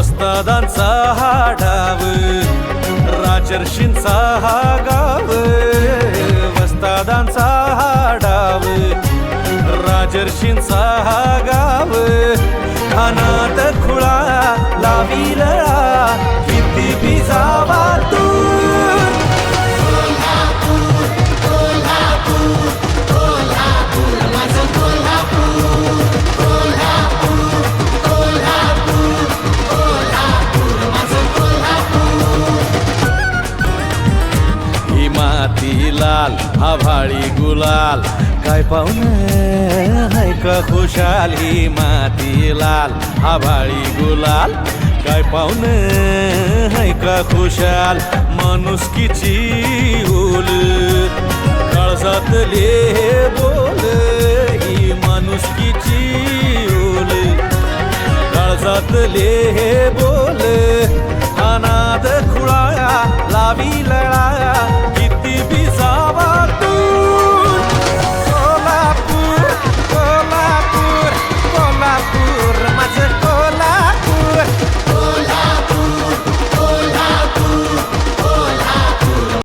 वस्तादांचा हा डाव, राजर्षींचा हा गाव. वस्तादांचा हा डाव, राजर्षींचा हा गाव. अनाथ खुळा लाविला किती बिजावा तू. ही माती लाल आभाळी गुलाल, काय पाहुणं हाय का खुशाल. ही माती लाल आभाळी गुलाल, काय पाहुणं हाय का खुशाल. माणुसकीची ओल काळजातले बोल, ही माणुसकीची ओल काळजातले बोल. अनाथ खुळा लाविला